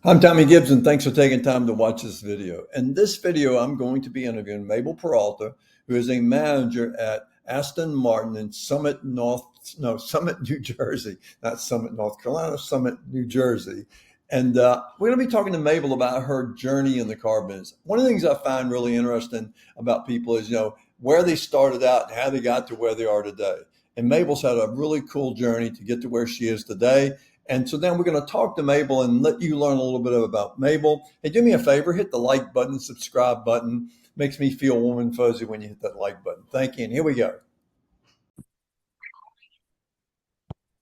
I'm Tommy Gibson. Thanks for taking time to watch this video. In this video, I'm going to be interviewing Mabel Peralta, who is a manager at Aston Martin in Summit, New Jersey, not Summit, North Carolina, Summit, New Jersey. And we're going to be talking to Mabel about her journey in the car business. One of the things I find really interesting about people is, where they started out and how they got to where they are today. And Mabel's had a really cool journey to get to where she is today. And so then we're going to talk to Mabel and let you learn a little bit about Mabel. Hey, do me a favor, hit the like button, subscribe button. Makes me feel warm and fuzzy when you hit that like button. Thank you. And here we go.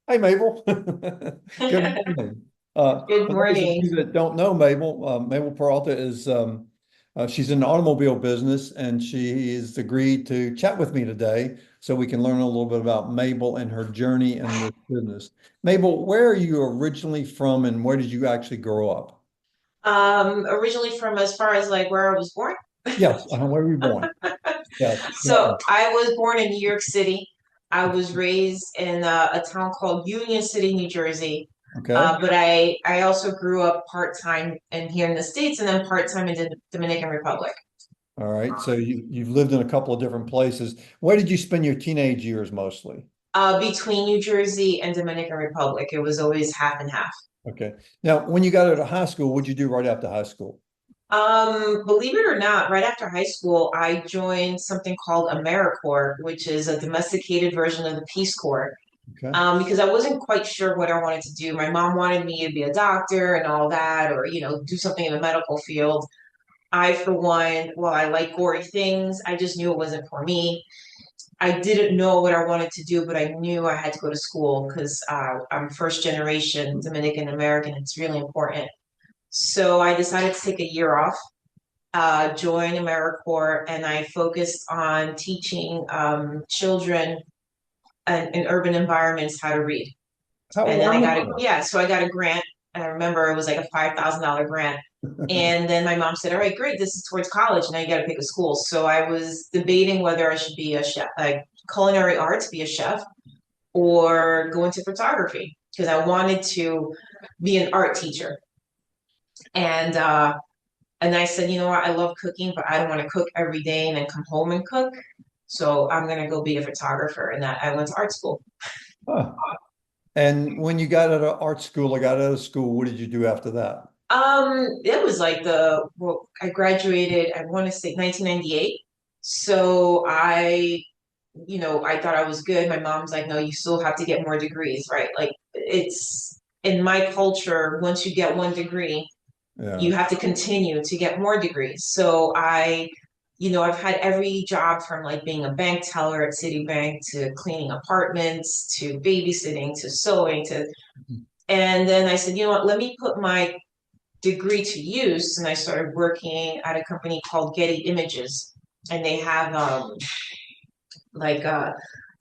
Hey, Mabel. Good morning. Good For those of morning. you that don't know Mabel, Mabel Peralta is she's in the automobile business, and she has agreed to chat with me today so we can learn a little bit about Mabel and her journey in this business. Mabel, where are you originally from, and where did you actually grow up? Originally from as far as like where I was born. Yes, where were you born? Yes, So I was born in New York City. I was raised in a town called Union City, New Jersey. okay. But I also grew up part-time in here in the States and then part-time in the Dominican Republic. All right. So you've lived in a couple of different places. Where did you spend your teenage years mostly? Between New Jersey and Dominican Republic, it was always half and half. Okay. Now, when you got out of high school, what'd you do right after high school? Believe it or not, right after high school, I joined something called AmeriCorps, which is a domesticated version of the Peace Corps. Okay. Because I wasn't quite sure what I wanted to do. My mom wanted me to be a doctor and all that, or do something in the medical field. I, for one, well, I like gory things. I just knew it wasn't for me. I didn't know what I wanted to do, but I knew I had to go to school because I'm first generation Dominican American. It's really important. So I decided to take a year off, join AmeriCorps, and I focused on teaching children in urban environments how to read. How And then wonderful. so I got a grant. I remember it was like a $5,000 grant. And then my mom said, all right, great, this is towards college. Now you got to pick a school. So I was debating whether I should be a chef, like culinary arts, be a chef, or go into photography because I wanted to be an art teacher. And and I said, you know what, I love cooking, but I don't want to cook every day and then come home and cook. So I'm gonna go be a photographer. And that I went to art school. Huh. And when you got out of art school or got out of school, what did you do after that? It was like well, I graduated, I want to say 1998. So I thought I was good. My mom's like, no, you still have to get more degrees, right? Like it's in my culture, once you get one degree, Yeah. you have to continue to get more degrees. So I've had every job from like being a bank teller at Citibank to cleaning apartments to babysitting to sewing to, and then I said, you know what, let me put my degree to use, and I started working at a company called Getty Images, and they have like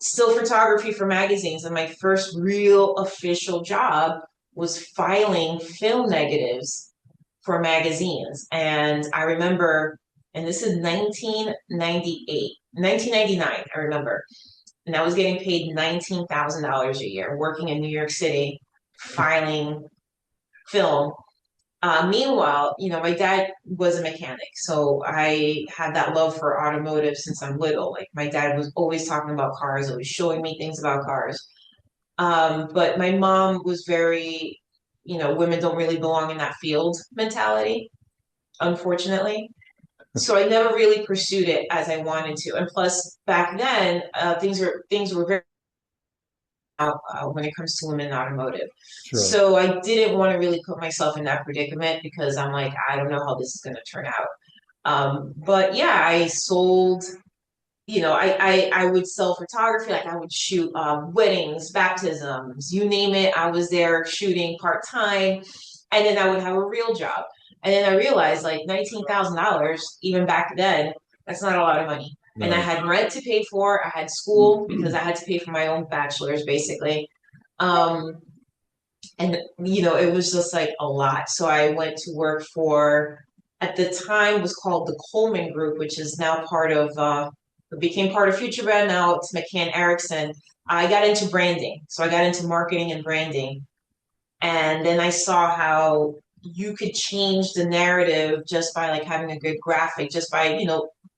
still photography for magazines. And my first real official job was filing film negatives for magazines. And I remember, and this is 1998, 1999, I remember, and I was getting paid $19,000 a year working in New York City filing film. Meanwhile, my dad was a mechanic, so I had that love for automotive since I'm little. Like my dad was always talking about cars, always showing me things about cars. But my mom was very, women don't really belong in that field mentality, unfortunately. So I never really pursued it as I wanted to. And plus, back then, things were very when it comes to women in automotive. Sure. So I didn't want to really put myself in that predicament because I'm like, I don't know how this is going to turn out. But yeah, I sold, I would sell photography, like I would shoot weddings, baptisms, you name it. I was there shooting part time, and then I would have a real job. And then I realized like $19,000, even back then, that's not a lot of money. And I No. had rent to pay for, I had school because I had to pay for my own bachelor's basically. Um, and it was just like a lot. So I went to work for, at the time was called the Coleman Group, which is now part of it became part of Future Brand. Now it's McCann Erickson. I got into branding, so I got into marketing and branding, and then I saw how you could change the narrative just by like having a good graphic, just by,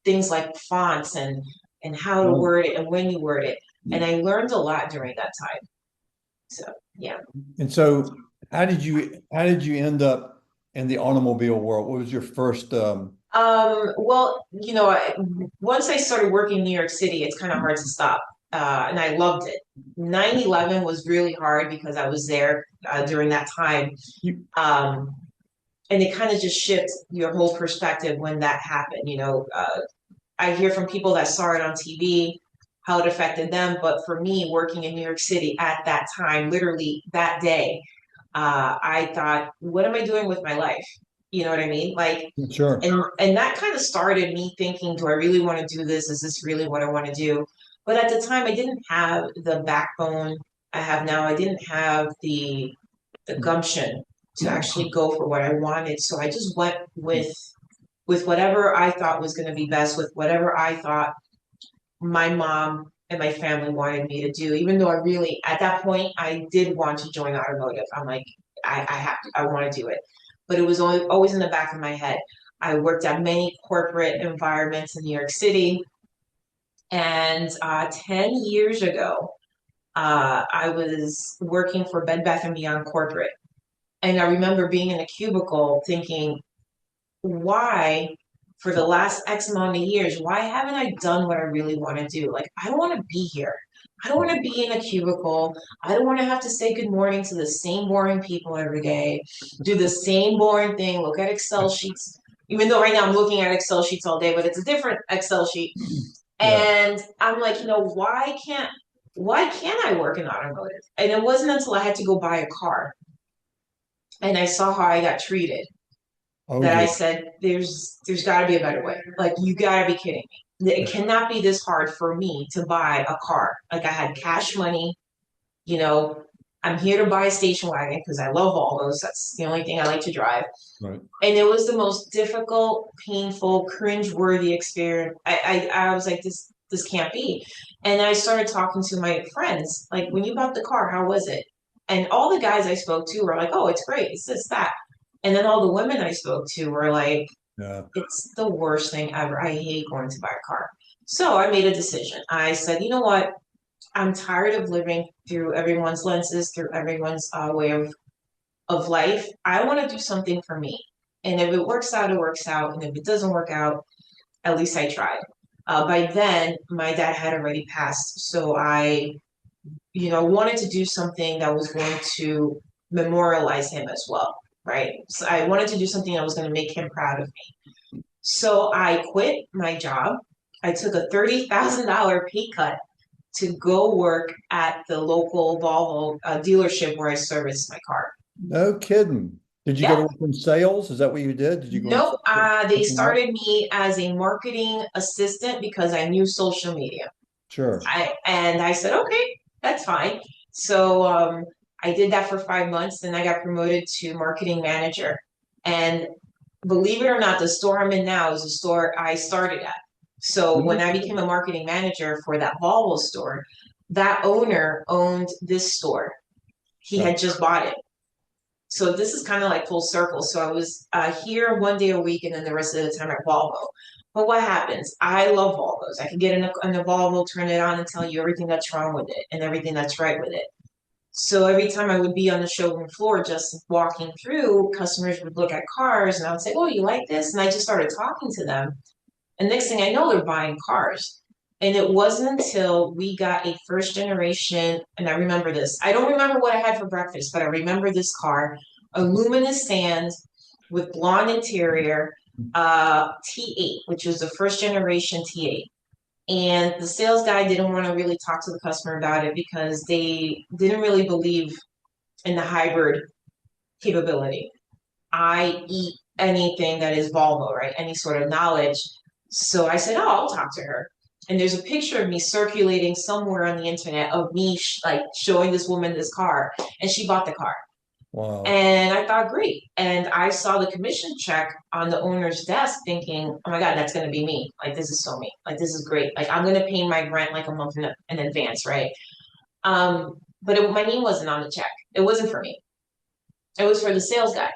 things like fonts and how to Right. word it and when you word it. And I learned a lot during that time. So yeah. And so how did you end up in the automobile world? What was your first Well, once I started working in New York City, it's kind of hard to stop. And I loved it. 9/11 was really hard because I was there during that time. you, Um, and it kind of just shifts your whole perspective when that happened. I hear from people that saw it on TV, how it affected them. But for me, working in New York City at that time, literally that day, I thought, what am I doing with my life? You know what I mean? Like, sure. and that kind of started me thinking, do I really want to do this? Is this really what I want to do? But at the time, I didn't have the backbone I have now. I didn't have the gumption to actually go for what I wanted. So I just went with whatever I thought was going to be best, with whatever I thought my mom and my family wanted me to do. Even though I really, at that point, I did want to join automotive. I'm like, I have to, I want to do it. But it was always in the back of my head. I worked at many corporate environments in New York City. And 10 years ago, I was working for Bed Bath and Beyond corporate. And I remember being in a cubicle thinking, why, for the last X amount of years, why haven't I done what I really want to do? Like, I don't want to be here. I don't want to be in a cubicle. I don't want to have to say good morning to the same boring people every day, do the same boring thing, look at Excel sheets. Even though right now I'm looking at Excel sheets all day, but it's a different Excel sheet. Yeah. And I'm like, why can't I work in automotive? And it wasn't until I had to go buy a car and I saw how I got treated Oh that I dear. said, there's got to be a better way. Like, you got to be kidding me. It cannot be this hard for me to buy a car. Like, I had cash money, you know, I'm here to buy a station wagon because I love all those. That's the only thing I like to drive. Right. And it was the most difficult, painful, cringe-worthy experience. I was like, this can't be. And I started talking to my friends, like, when you bought the car, how was it? And all the guys I spoke to were like, oh, it's great. It's this, that. And then all the women I spoke to were like, Yeah. it's the worst thing ever. I hate going to buy a car. So I made a decision. I said, you know what? I'm tired of living through everyone's lenses, through everyone's way of life. I want to do something for me. And if it works out, it works out. And if it doesn't work out, at least I tried. By then, my dad had already passed. So I, wanted to do something that was going to memorialize him as well, right? So I wanted to do something that was going to make him proud of me. So I quit my job. I took a $30,000 pay cut to go work at the local Volvo dealership where I serviced my car. No kidding. Did you go to Yeah. work in sales? Is that what you did? Did you go in Nope. sales? They Something else? started me as a marketing assistant because I knew social media. Sure. I said, okay, that's fine. So I did that for 5 months, then I got promoted to marketing manager. And believe it or not, the store I'm in now is a store I started at. So when I became a marketing manager for that Volvo store, that owner owned this store. He Uh, had just bought it. So this is kind of like full circle. So I was here one day a week and then the rest of the time at Volvo. But what happens? I love Volvos. I can get in a Volvo, turn it on and tell you everything that's wrong with it and everything that's right with it. So every time I would be on the showroom floor, just walking through, customers would look at cars and I would say, oh, you like this? And I just started talking to them. And next thing I know, they're buying cars. And it wasn't until we got a first generation, and I remember this. I don't remember what I had for breakfast, but I remember this car, a luminous sand with blonde interior, T8, which was the first generation T8. And the sales guy didn't want to really talk to the customer about it because they didn't really believe in the hybrid capability. I eat anything that is Volvo, right? Any sort of knowledge. So I said, oh, I'll talk to her. And there's a picture of me circulating somewhere on the internet of me like showing this woman this car, and she bought the car. wow. And I thought, great. And I saw the commission check on the owner's desk thinking, oh my God, that's going to be me. Like, this is so me. Like, this is great. Like, I'm going to pay my rent like a month in advance, right? But my name wasn't on the check. It wasn't for me. It was for the sales guy.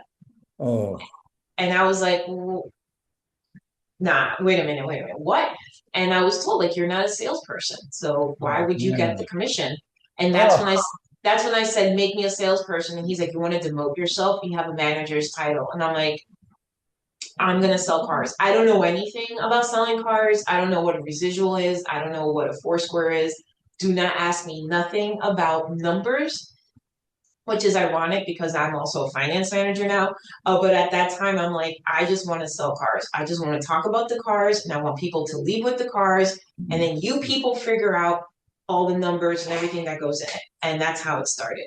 Oh, And I was like, well, nah, wait a minute, what? And I was told, like, you're not a salesperson, so why oh would you get the man. commission? And Oh, that's when I said, make me a salesperson. And he's like, you want to demote yourself? You have a manager's title. And I'm like, I'm gonna sell cars. I don't know anything about selling cars. I don't know what a residual is. I don't know what a four square is. Do not ask me nothing about numbers, which is ironic because I'm also a finance manager now. But at that time, I'm like, I just want to sell cars. I just want to talk about the cars, and I want people to leave with the cars, and then you people figure out all the numbers and everything that goes in it. And that's how it started.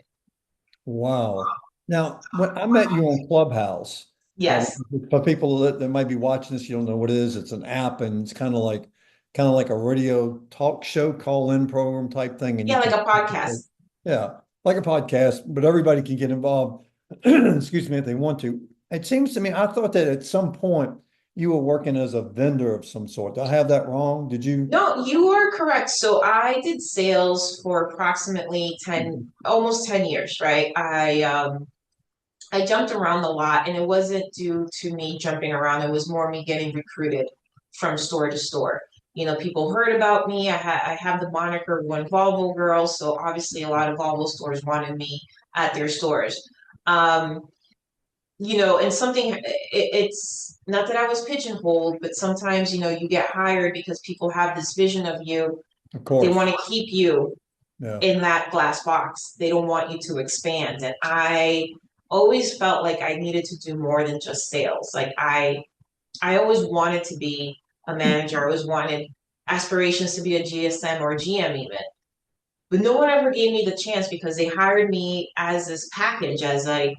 wow. Now, when I met you on Clubhouse, uh, Yes. for people that might be watching this, you don't know what it is. It's an app, and it's kind of like a radio talk show call-in program type thing, and you Yeah, like can, a podcast. yeah, like a podcast, but everybody can get involved. Excuse me, if they want to. It seems to me, I thought that at some point you were working as a vendor of some sort. Did I have that wrong? Did you? No, you are correct. So I did sales for approximately 10, almost 10 years, right? I jumped around a lot and it wasn't due to me jumping around. It was more me getting recruited from store to store. You know, people heard about me. I have the moniker One Volvo Girl, so obviously a lot of Volvo stores wanted me at their stores. Um, and it's not that I was pigeonholed, but sometimes, you get hired because people have this vision of you. Of They course. want to keep you Yeah. in that glass box. They don't want you to expand. And I always felt like I needed to do more than just sales. Like I always wanted to be a manager. I always wanted aspirations to be a GSM or a GM even. But no one ever gave me the chance because they hired me as this package, as like,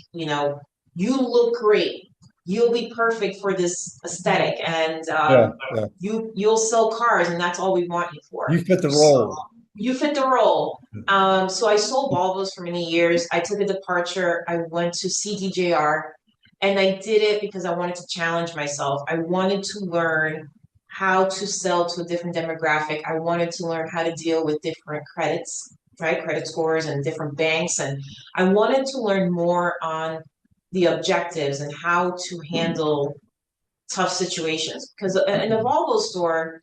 you look great. You'll be perfect for this aesthetic, and Yeah. Yeah. you'll sell cars, and that's all we want you for. You fit the So role. you fit the role. So I sold Volvos for many years. I took a departure. I went to CDJR, and I did it because I wanted to challenge myself. I wanted to learn how to sell to a different demographic. I wanted to learn how to deal with different credits, right? Credit scores and different banks. And I wanted to learn more on the objectives and how to handle tough situations. Because in a Volvo store,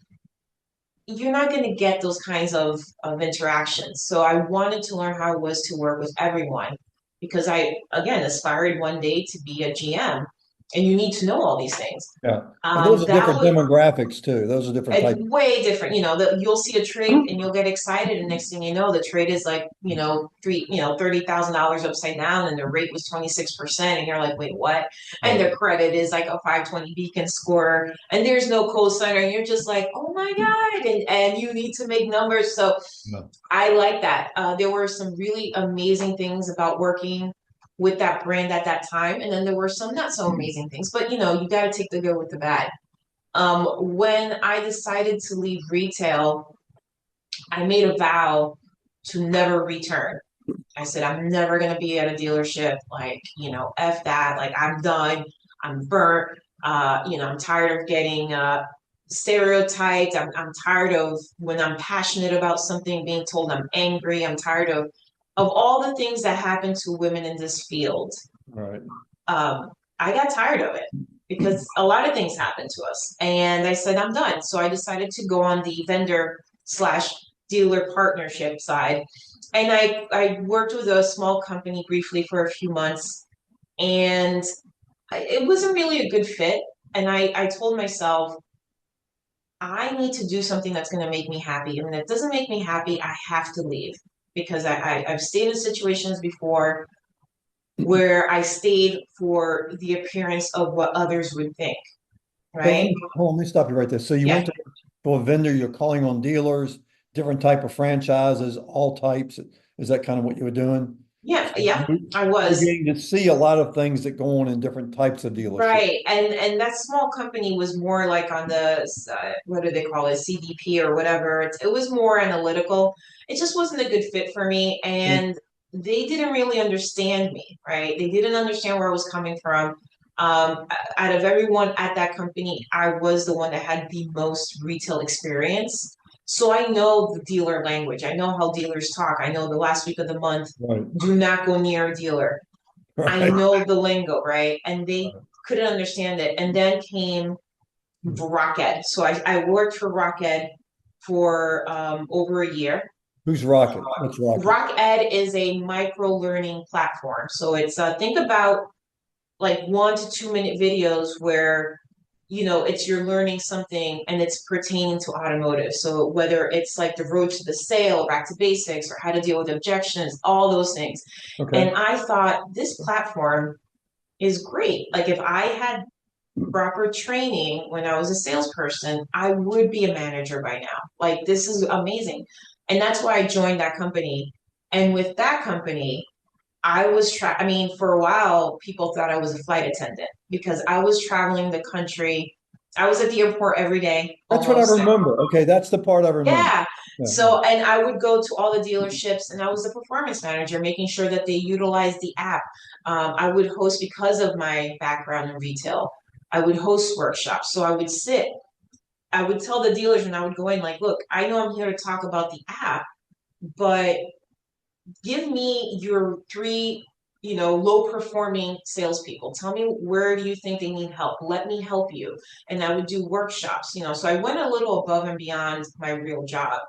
you're not going to get those kinds of interactions. So I wanted to learn how it was to work with everyone because I, again, aspired one day to be a GM and you need to know all these things. Yeah. And those are That different was demographics too. Those are different types. way different. You'll see a trade and you'll get excited, and next thing you know, the trade is like, $30,000 upside down, and the rate was 26%, and you're like, wait, what? And Right. their credit is like a 520 beacon score, and there's no cosigner, and you're just like, oh my god, and you need to make numbers. So Yeah. I like that. There were some really amazing things about working with that brand at that time, and then there were some not so amazing things. But you got to take the good with the bad. When I decided to leave retail, I made a vow to never return. I said, I'm never going to be at a dealership. Like, F that. Like, I'm done. I'm burnt. I'm tired of getting stereotyped. I'm tired of when I'm passionate about something being told I'm angry. I'm tired of all the things that happen to women in this field. Right. I got tired of it because a lot of things happen to us. And I said, I'm done. So I decided to go on the vendor slash dealer partnership side. And I worked with a small company briefly for a few months, and it wasn't really a good fit. And I told myself, I need to do something that's going to make me happy. And if it doesn't make me happy, I have to leave because I've stayed in situations before where I stayed for the appearance of what others would think, So right? let me stop you right there. So you Yeah. went to a vendor, you're calling on dealers, different type of franchises, all types. Is that kind of what you were doing? Yeah, So yeah, I you're was. getting to see a lot of things that go on in different types of dealerships. Right. And that small company was more like on the what do they call it, CDP or whatever. It was more analytical. It just wasn't a good fit for me, and they didn't really understand me, right? They didn't understand where I was coming from. Out of everyone at that company, I was the one that had the most retail experience. So I know the dealer language. I know how dealers talk. I know the last week of the month, Right. do not go near a dealer. I Right. know the lingo, right? And they couldn't understand it. And then came Rocket. So I worked for Rocket for over a year. Who's Rocket? What's Rocket? Rock Ed is a micro learning platform. So it's think about like 1 to 2 minute videos where it's you're learning something and it's pertaining to automotive. So whether it's like the road to the sale, back to basics, or how to deal with objections, all those things. Okay. And I thought this platform is great. Like if I had proper training when I was a salesperson, I would be a manager by now. Like this is amazing. And that's why I joined that company. And with that company, I mean, for a while, people thought I was a flight attendant because I was traveling the country. I was at the airport every day That's what I almost. remember. Okay, that's the part I remember. Yeah. Yeah, yeah. So, and I would go to all the dealerships and I was the performance manager, making sure that they utilize the app. I would host, because of my background in retail, I would host workshops. So I would tell the dealers when I would go in, like, look, I know I'm here to talk about the app, but give me your three, low performing salespeople. Tell me where do you think they need help? Let me help you. And I would do workshops, so I went a little above and beyond my real job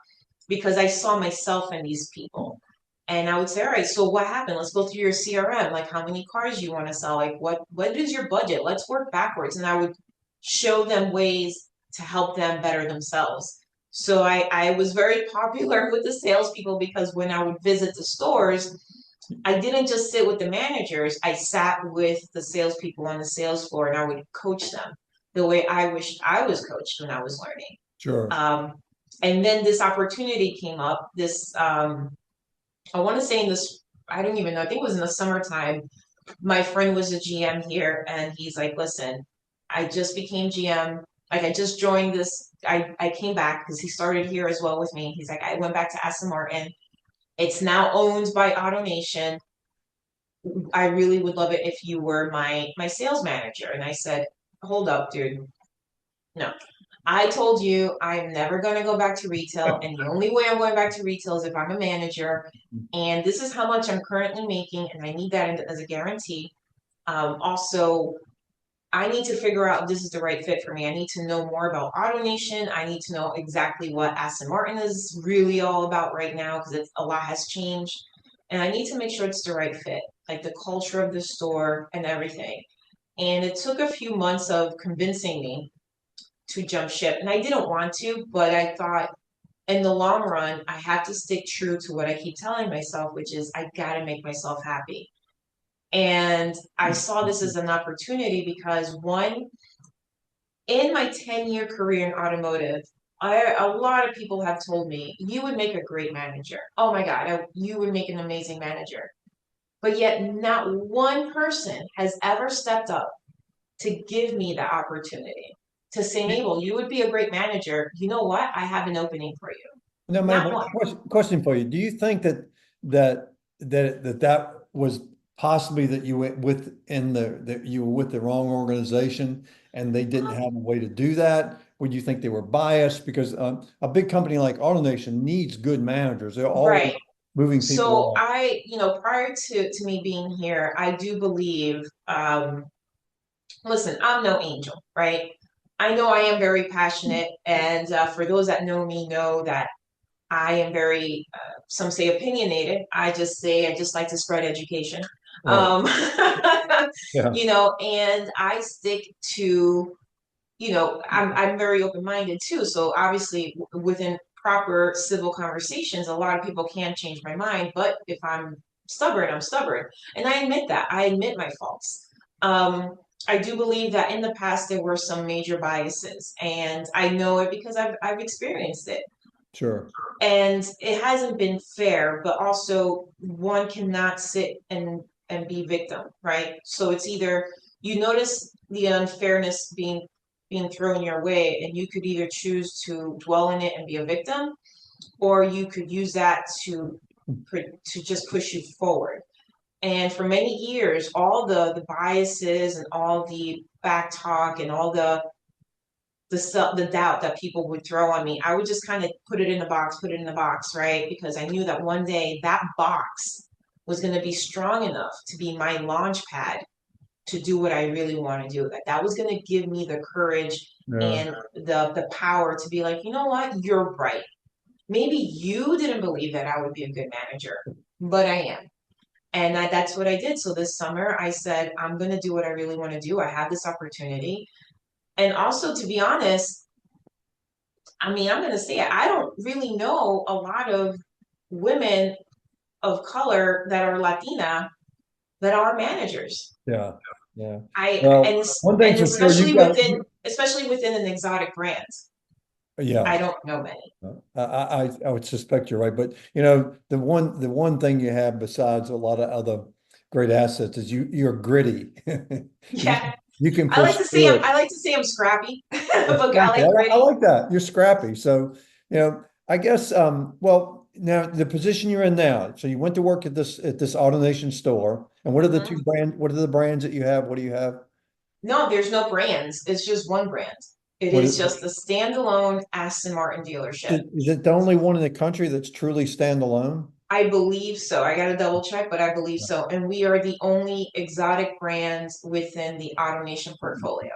because I saw myself in these people. And I would say, all right, so what happened? Let's go through your CRM. Like how many cars you want to sell? Like what is your budget? Let's work backwards. And I would show them ways to help them better themselves. So I was very popular with the salespeople because when I would visit the stores, I didn't just sit with the managers. I sat with the salespeople on the sales floor and I would coach them the way I wished I was coached when I was learning. Sure. Um, and then this opportunity came up. I want to say in this, I don't even know, I think it was in the summertime. My friend was a GM here and he's like, listen, I just became GM. Like I just joined this. I came back because he started here as well with me. He's like, I went back to Aston Martin. It's now owned by AutoNation. I really would love it if you were my sales manager. And I said, hold up, dude. No. I told you I'm never going to go back to retail. And the only way I'm going back to retail is if I'm a manager. And this is how much I'm currently making. And I need that as a guarantee. Also, I need to figure out if this is the right fit for me. I need to know more about AutoNation. I need to know exactly what Aston Martin is really all about right now because a lot has changed. And I need to make sure it's the right fit, like the culture of the store and everything. And it took a few months of convincing me to jump ship. And I didn't want to, but I thought in the long run, I have to stick true to what I keep telling myself, which is I got to make myself happy. And I saw this as an opportunity because one, in my 10-year career in automotive, a lot of people have told me you would make a great manager. Oh my God, you would make an amazing manager. But yet, not one person has ever stepped up to give me the opportunity to say, Mabel, you would be a great manager. You know what? I have an opening for you. Now, Not Mabel, one. question for you. Do you think that was possibly that you went with in that you were with the wrong organization and they didn't have a way to do that? Would you think they were biased? Because a big company like AutoNation needs good managers. They're always Right. moving people So on. prior to me being here, I do believe, listen, I'm no angel, right? I know I am very passionate, and for those that know me, know that I am very, some say opinionated. I just say I just like to spread education. Right. Um, Yeah. and I stick to, I'm very open-minded too. So obviously within proper civil conversations, a lot of people can change my mind. But if I'm stubborn, I'm stubborn. And I admit that. I admit my faults. Um, I do believe that in the past there were some major biases, and I know it because I've experienced it. Sure. And it hasn't been fair, but also one cannot sit and be victim, right? So it's either you notice the unfairness being thrown your way, and you could either choose to dwell in it and be a victim, or you could use that to just push you forward. And for many years, all the biases and all the back talk and all the doubt that people would throw on me, I would just kind of put it in the box, right? Because I knew that one day that box was going to be strong enough to be my launch pad to do what I really want to do. That was going to give me the courage Yeah. and the power to be like, you know what, you're right. Maybe you didn't believe that I would be a good manager, but I am. And that's what I did. So this summer, I said, I'm going to do what I really want to do. I have this opportunity. And also, to be honest, I mean, I'm going to say it, I don't really know a lot of women of color that are Latina that are managers. Yeah. Yeah. I Well, and one and thing's for sure, especially within an exotic brand. I yeah. don't know many. I would suspect you're right, but the one thing you have besides a lot of other great assets is you're gritty. You Yeah, you can push through it. I like to say I'm scrappy, You're but I scrappy. like I gritty. like that. You're scrappy. So, I guess well, now the position you're in now. So you went to work at this AutoNation store. And Mhm. what are the brands that you have? What do you have? No, there's no brands. It's just one brand. It What is is just a standalone Aston Martin dealership. is it the only one in the country that's truly standalone? I believe so. I got to double check, but I believe so. And we are the only exotic brands within the AutoNation portfolio.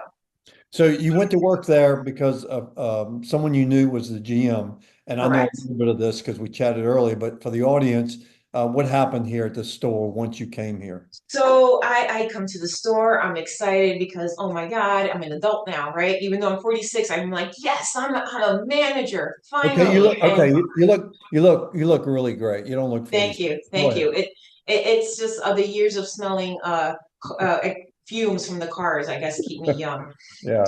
So you went to work there because of someone you knew was the GM, and I know a Correct. little bit of this because we chatted earlier. But for the audience, what happened here at the store once you came here? So I come to the store. I'm excited because, oh my God, I'm an adult now, right? Even though I'm 46, I'm like, yes, I'm a manager, Okay, finally. And you look really great. You don't look 40. thank you, Go thank ahead. you. It's just the years of smelling fumes from the cars, I guess, keep me young. Yeah,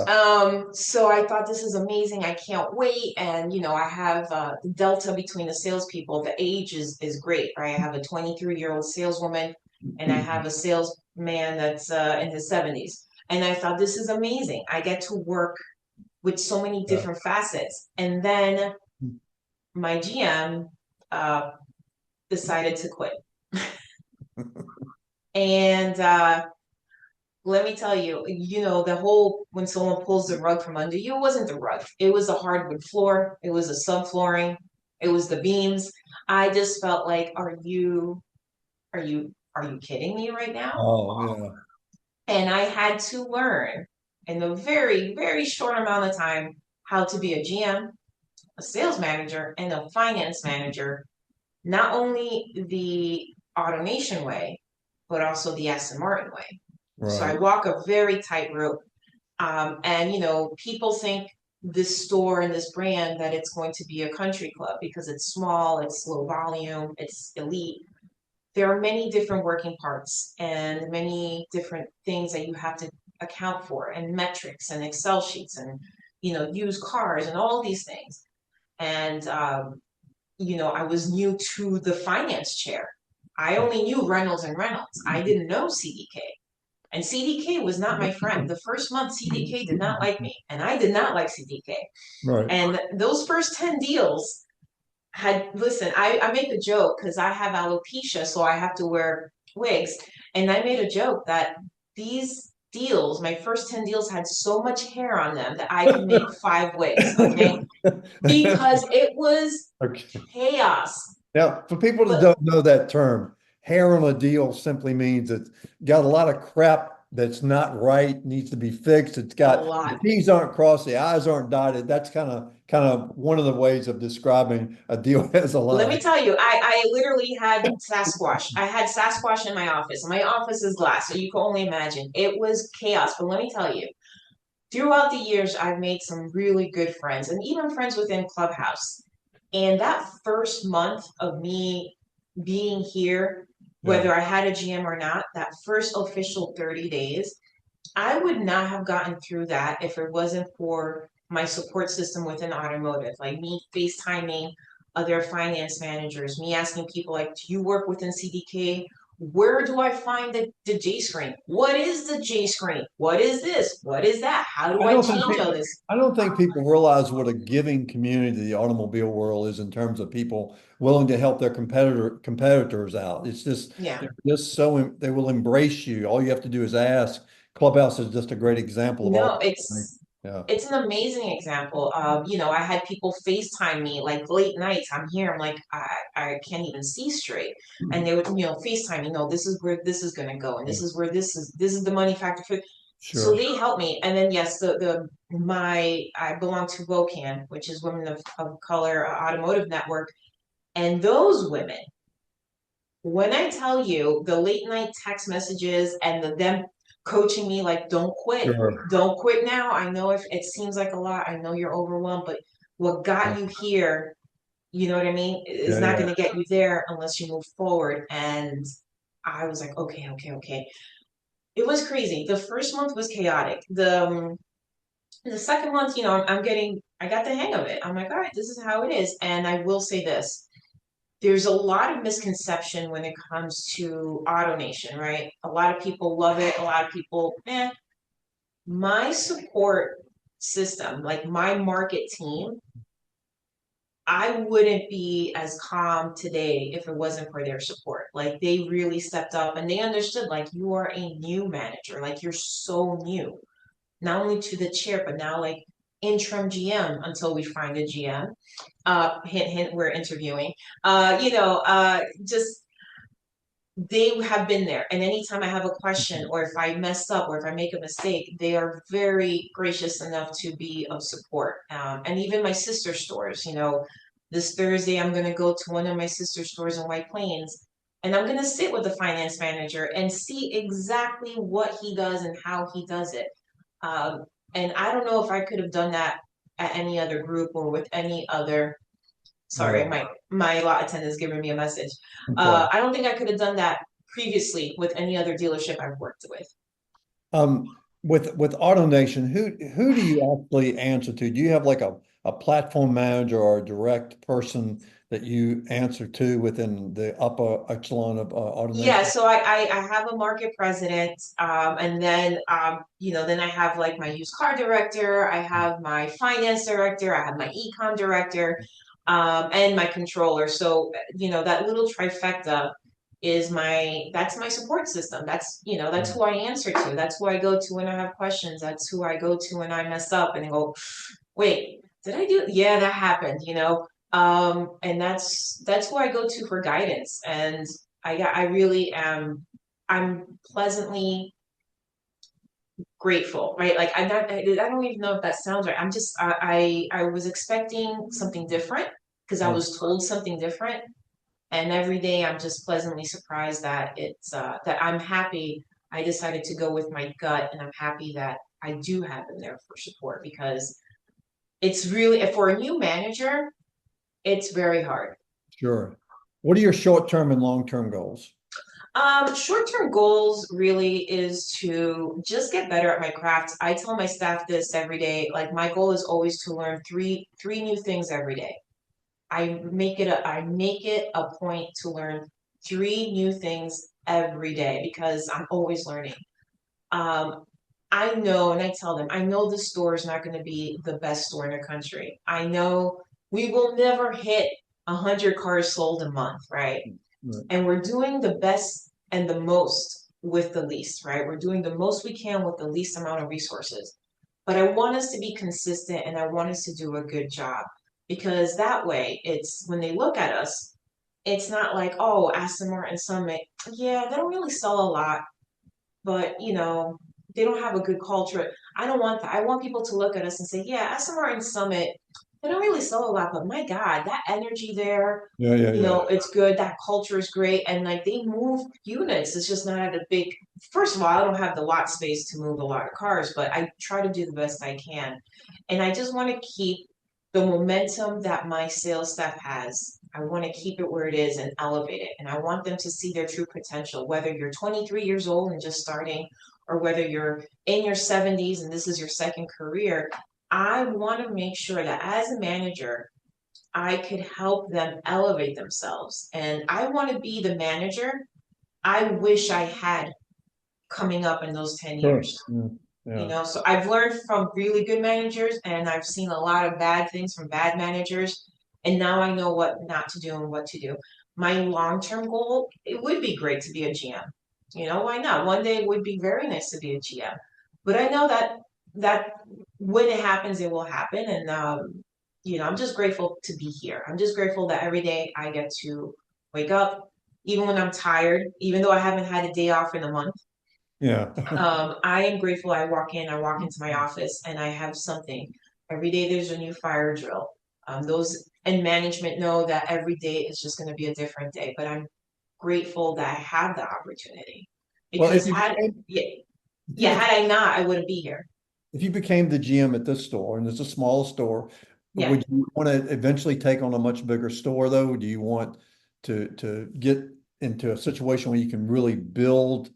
So I thought this is amazing. I can't wait. And I have the delta between the salespeople. The age is great, right? I have a 23-year-old saleswoman and I have a salesman that's in his 70s. And I thought this is amazing. I get to work with so many yeah. different facets. And then my GM uh, decided to quit. And let me tell you, the whole when someone pulls the rug from under you, it wasn't the rug. It was a hardwood floor. It was a subflooring. It was the beams. I just felt like, are you kidding me right now? Oh, yeah. And I had to learn in a very, very short amount of time how to be a GM, a sales manager, and a finance manager, not only the automation way, but also the Aston Martin way. So I Right. walk a very tight rope. And people think this store and this brand that it's going to be a country club because it's small, it's low volume, it's elite. There are many different working parts and many different things that you have to account for, and metrics and Excel sheets and used cars and all these things. And I was new to the finance chair. I only knew Reynolds and Reynolds. I didn't know CDK. And CDK was not my friend. The first month, CDK did not like me, and I did not like CDK. Right. And those first 10 deals listen, I make a joke because I have alopecia, so I have to wear wigs. And I made a joke that these deals, my first 10 deals, had so much hair on them that I could make 5 wigs, okay? Because it was Okay. chaos. Now, for people that But don't know that term, hair on a deal simply means it's got a lot of crap that's not right, needs to be fixed. It's a got the lot. T's aren't crossed, the I's aren't dotted. That's kind of one of the ways of describing a deal as a Let lot. me tell you, I literally had Sasquatch. I had Sasquatch in my office. My office is glass, so you can only imagine. It was chaos. But let me tell you, throughout the years, I've made some really good friends and even friends within Clubhouse. And that first month of me being here, Yeah. whether I had a GM or not, that first official 30 days, I would not have gotten through that if it wasn't for my support system within automotive, like me FaceTiming other finance managers, me asking people like, do you work within CDK? Where do I find the J screen? What is the J screen? What is this? What is that? How do I I don't think change people, all this? I don't think people realize what a giving community the automobile world is in terms of people willing to help their competitors out. It's just Yeah. they're just they will embrace you. All you have to do is ask. Clubhouse is just a great example of all No, that. Yeah. It's an amazing example of, I had people FaceTime me like late nights. I'm here. I'm like, I can't even see straight. And they would, FaceTime, this is where this is gonna go, and Yeah. this is the money factor for. So Sure. they helped me. And then yes, I belong to WOCAN, which is Women of Color Automotive Network. And those women, when I tell you the late night text messages and them coaching me like, Sure. don't quit now. I know if it seems like a lot, I know you're overwhelmed, but what Yeah. got you here, you know what I mean, is Yeah. not Yeah. going to get you there unless you move forward. And I was like, okay, okay, okay. It was crazy. The first month was chaotic. The second month, I got the hang of it. I'm like, all right, this is how it is. And I will say this, there's a lot of misconception when it comes to AutoNation, right? A lot of people love it. A lot of people, eh. My support system, like my market team, I wouldn't be as calm today if it wasn't for their support. Like they really stepped up and they understood, like, you are a new manager, like you're so new, not only to the chair, but now like interim GM until we find a GM. Hint, hint, we're interviewing. Just they have been there. And anytime I have a question or if I mess up or if I make a mistake, they are very gracious enough to be of support. And even my sister stores, this Thursday, I'm going to go to one of my sister stores in White Plains and I'm going to sit with the finance manager and see exactly what he does and how he does it. And I don't know if I could have done that at any other group or with any other. Sorry, Yeah. my lot attendant is giving me a message. Okay. I don't think I could have done that previously with any other dealership I've worked with. With AutoNation, who do you actually answer to? Do you have like a platform manager or a direct person that you answer to within the upper echelon of Yeah, AutoNation? so I have a market president, and then then I have like my used car director, I have my finance director, I have my econ director, and my controller. So that little trifecta is that's my support system. That's who I answer to. That's who I go to when I have questions. That's who I go to when I mess up and I go, wait, did I do? Yeah, that happened. And that's who I go to for guidance. And I really am. I'm pleasantly grateful, right? Like I'm not. I don't even know if that sounds right. I'm just. I was expecting something different because I Yeah. was told something different, and every day I'm just pleasantly surprised that that I'm happy. I decided to go with my gut, and I'm happy that I do have them there for support because it's really for a new manager. It's very hard. Sure. What are your short-term and long-term goals? Short-term goals really is to just get better at my craft. I tell my staff this every day. Like my goal is always to learn three new things every day. I make it a point to learn three new things every day because I'm always learning. Um, I know, and I tell them, I know the store is not going to be the best store in the country. I know we will never hit 100 cars sold a month, right? Right. And we're doing the best and the most with the least, right? We're doing the most we can with the least amount of resources. But I want us to be consistent and I want us to do a good job because that way it's when they look at us, it's not like, oh, Aston Martin Summit, yeah, they don't really sell a lot, but they don't have a good culture. I don't want that. I want people to look at us and say, yeah, Aston Martin Summit, they don't really sell a lot, but my God, that energy there, Yeah, yeah, yeah. it's good. That culture is great. And like they move units. It's just not at a big, first of all, I don't have the lot space to move a lot of cars, but I try to do the best I can. And I just want to keep the momentum that my sales staff has. I want to keep it where it is and elevate it. And I want them to see their true potential, whether you're 23 years old and just starting, or whether you're in your 70s and this is your second career. I want to make sure that as a manager, I could help them elevate themselves. And I want to be the manager I wish I had coming up in those 10 Sure. years. Yeah. Yeah. So I've learned from really good managers and I've seen a lot of bad things from bad managers. And now I know what not to do and what to do. My long-term goal, it would be great to be a GM. Why not? One day it would be very nice to be a GM. But I know that when it happens, it will happen. And, I'm just grateful to be here. I'm just grateful that every day I get to wake up, even when I'm tired, even though I haven't had a day off in a month. Yeah. I am grateful. I walk into my office and I have something. Every day there's a new fire drill. Those in management know that every day is just going to be a different day, but I'm grateful that I have the opportunity Well, because yeah, if you yeah, became had I not, I wouldn't be here. if you became the GM at this store, and it's a small store, Yeah. would you want to eventually take on a much bigger store, though? Do you want to get into a situation where you can really build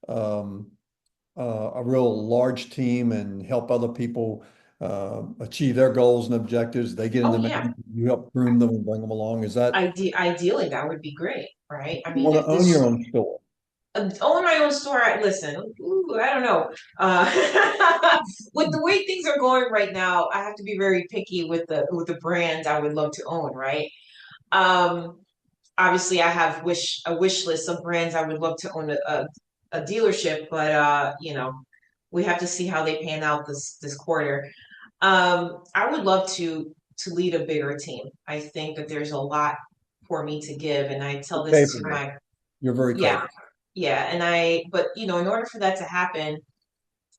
um, a real large team and help other people achieve their goals and objectives? They get in Oh the yeah. management, you help groom them and bring them along. Is that Ideally, that would be great, right? I you mean, want if to own your this own store? own my own store, listen, ooh, I don't know. With the way things are going right now, I have to be very picky with the brands I would love to own, right? Um, Obviously, I have a wish list of brands I would love to own a dealership, but we have to see how they pan out this quarter. I would love to lead a bigger team. I think that there's a lot for me to give, and I tell You're this to capable. my You're very yeah, capable. yeah, but in order for that to happen,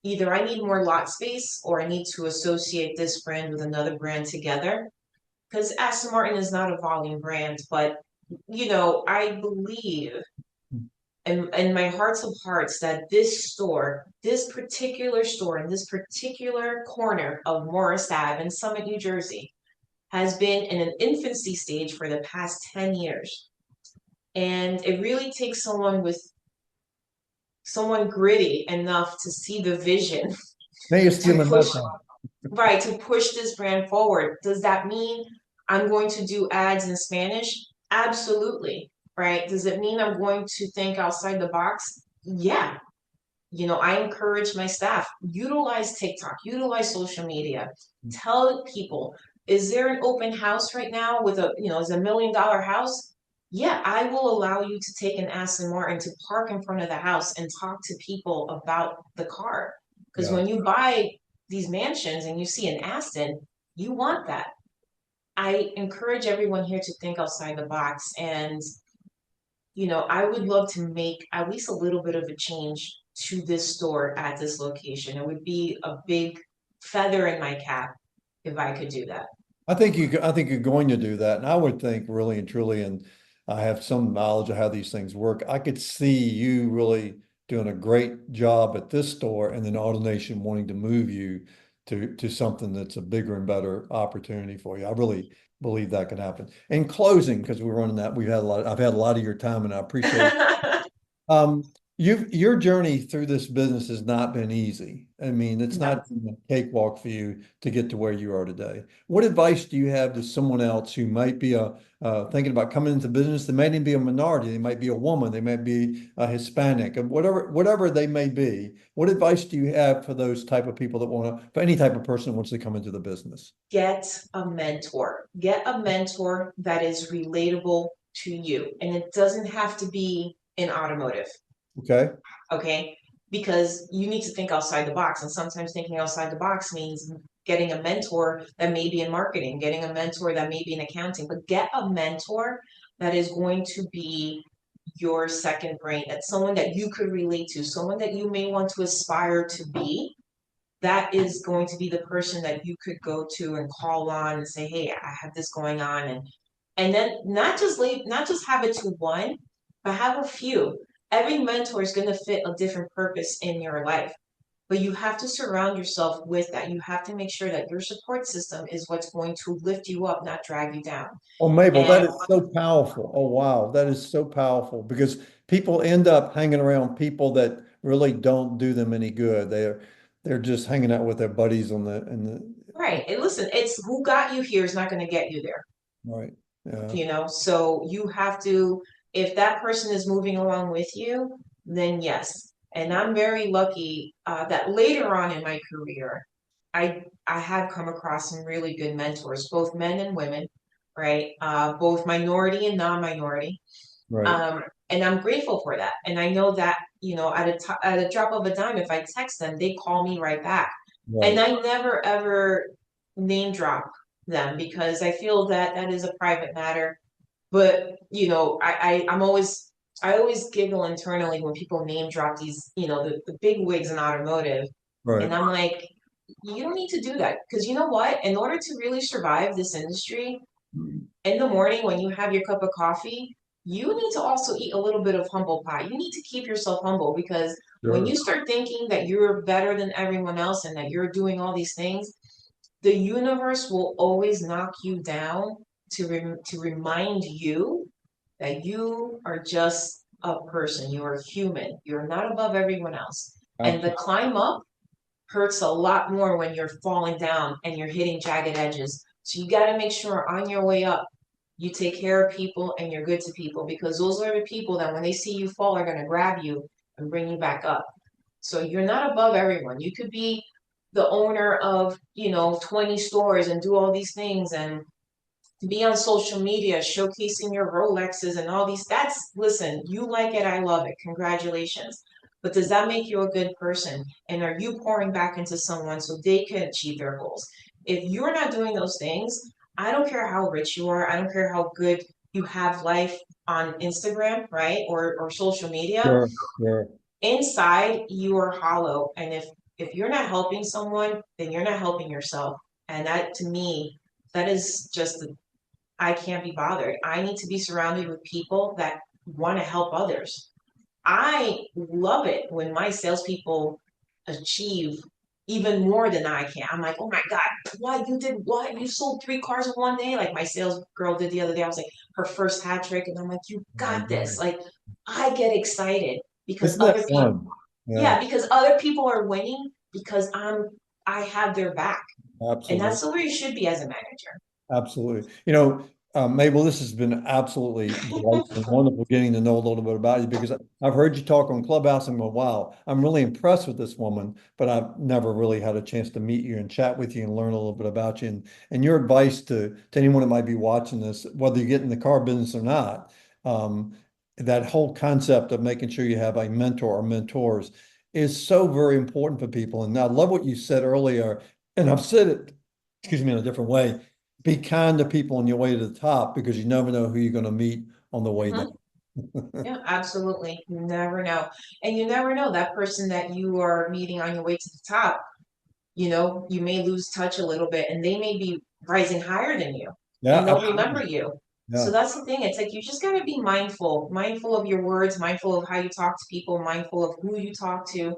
either I need more lot space or I need to associate this brand with another brand together. Because Aston Martin is not a volume brand, but I believe in my hearts of hearts that this particular store, in this particular corner of Morris Ave in Summit, New Jersey, has been in an infancy stage for the past 10 years. And it really takes someone gritty enough to see the vision Now you're to stealing my push time. right to push this brand forward. Does that mean I'm going to do ads in Spanish? Absolutely. Right? Does it mean I'm going to think outside the box? Yeah. I encourage my staff, utilize TikTok, utilize social media. Tell people, is there an open house right now with is $1 million house? Yeah, I will allow you to take an Aston Martin to park in front of the house and talk to people about the car. Because Yeah. when you buy these mansions and you see an Aston, you want that. I encourage everyone here to think outside the box. And I would love to make at least a little bit of a change to this store at this location. It would be a big feather in my cap if I could do that. I think you're going to do that. And I would think really and truly, and I have some knowledge of how these things work. I could see you really doing a great job at this store and then AutoNation wanting to move you to something that's a bigger and better opportunity for you. I really believe that can happen. In closing, because we're running that, I've had a lot of your time and I appreciate um, your journey through this business has not been easy. I mean, it's No. not been a cakewalk for you to get to where you are today. What advice do you have to someone else who might be thinking about coming into business? They might even be a minority. They might be a woman. They might be a Hispanic, whatever they may be. What advice do you have for those type of people that want to, for any type of person that wants to come into the business? Get a mentor. Get a mentor that is relatable to you. And it doesn't have to be in automotive. Okay. Okay? Because you need to think outside the box. And sometimes thinking outside the box means getting a mentor that may be in marketing, getting a mentor that may be in accounting, but get a mentor that is going to be your second brain. That's someone that you could relate to, someone that you may want to aspire to be. That is going to be the person that you could go to and call on and say, "Hey, I have this going on," and then not just have it to one, but have a few. Every mentor is going to fit a different purpose in your life, but you have to surround yourself with that. You have to make sure that your support system is what's going to lift you up, not drag you down. Oh, Mabel, that And is so powerful. Oh, wow. That is so powerful because people end up hanging around people that really don't do them any good. They're just hanging out with their buddies on right, and listen, it's who got you here is not going to get you there. right. Yeah. So you have to, if that person is moving along with you, then yes. And I'm very lucky that later on in my career, I have come across some really good mentors, both men and women, right? Both minority and non-minority. Right. And I'm grateful for that. And I know that, at a drop of a dime, if I text them, they call me right back. And Right. I never ever name drop them because I feel that that is a private matter. But I always giggle internally when people name drop these, the big wigs in automotive. Right. And I'm like, you don't need to do that. Because you know what? In order to really survive this industry, in the morning when you have your cup of coffee, you need to also eat a little bit of humble pie. You need to keep yourself humble because when Sure. you start thinking that you're better than everyone else and that you're doing all these things, the universe will always knock you down to remind you that you are just a person. You are human. You're not above everyone else. And the Absolutely. climb up hurts a lot more when you're falling down and you're hitting jagged edges. So you got to make sure on your way up, you take care of people and you're good to people because those are the people that when they see you fall are going to grab you and bring you back up. So you're not above everyone. You could be the owner of, 20 stores and do all these things and be on social media showcasing your Rolexes and all these. Listen, you like it, I love it. Congratulations. But does that make you a good person? And are you pouring back into someone so they can achieve their goals? If you're not doing those things, I don't care how rich you are, I don't care how good you have life on Instagram, right? Or social media. Sure. Sure. Inside you are hollow. And if you're not helping someone, then you're not helping yourself. And that to me, that is just I can't be bothered. I need to be surrounded with people that want to help others. I love it when my salespeople achieve even more than I can. I'm like, oh my God, what you did what? You sold 3 cars in one day? Like my sales girl did the other day. I was like, her first hat trick. And I'm like, you Oh my got this. God. Like I get excited because Isn't that other people, fun? Yeah, yeah, because other people are winning because I have their back. And absolutely. that's the way you should be as a manager. Absolutely. Mabel, this has been absolutely delightful and wonderful getting to know a little bit about you because I've heard you talk on Clubhouse and I'm going, wow, I'm really impressed with this woman, but I've never really had a chance to meet you and chat with you and learn a little bit about you. And your advice to anyone that might be watching this, whether you get in the car business or not, um, that whole concept of making sure you have a mentor or mentors is so very important for people. And I love what you said earlier, and I've said it, excuse me, in a different way, be kind to people on your way to the top because you never know who you're going to meet on the way down. Mhm. Yeah, absolutely. You never know. And you never know that person that you are meeting on your way to the top, you may lose touch a little bit and they may be rising higher than you Yeah, and they'll remember absolutely. you. So Yeah, that's the thing. It's like you just got to be mindful of your words, mindful of how you talk to people, mindful of who you talk to,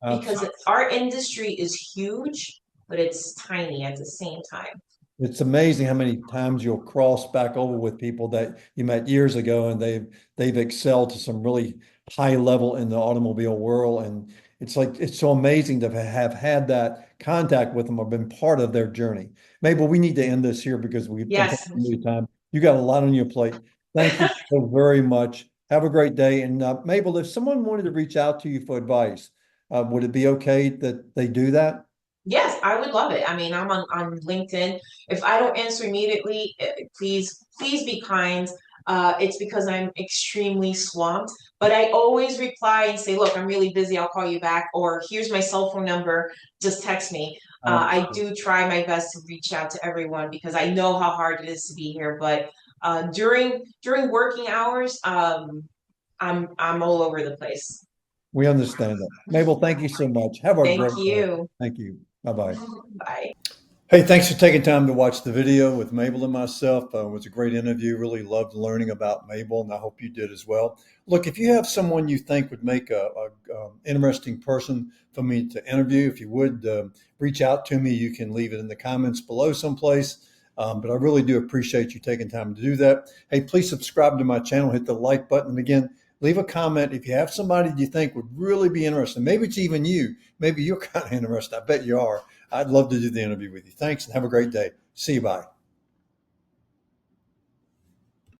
because absolutely. our industry is huge, but it's tiny at the same time. It's amazing how many times you'll cross back over with people that you met years ago and they've excelled to some really high level in the automobile world. And it's like it's so amazing to have had that contact with them or been part of their journey. Mabel, we need to end this here because we've Yes. unfortunately time. You got a lot on your plate. Thank you so very much. Have a great day. And Mabel, if someone wanted to reach out to you for advice, would it be okay that they do that? Yes, I would love it. I mean, I'm on LinkedIn. If I don't answer immediately, please be kind. It's because I'm extremely swamped, but I always reply and say, "Look, I'm really busy. I'll call you back," or "Here's my cell phone number. Just text me." I Absolutely. do try my best to reach out to everyone because I know how hard it is to be here. But during working hours, I'm all over the place. We understand that. Mabel, thank you so much. Have a Thank great day. you. Thank you. Bye-bye. Bye. Hey, thanks for taking time to watch the video with Mabel and myself. It was a great interview. Really loved learning about Mabel, and I hope you did as well. Look, if you have someone you think would make a interesting person for me to interview, if you would reach out to me, you can leave it in the comments below someplace. But I really do appreciate you taking time to do that. Hey, please subscribe to my channel, hit the like button, and again, leave a comment if you have somebody you think would really be interested. Maybe it's even you. Maybe you're kind of interested. I bet you are. I'd love to do the interview with you. Thanks and have a great day. See you. Bye.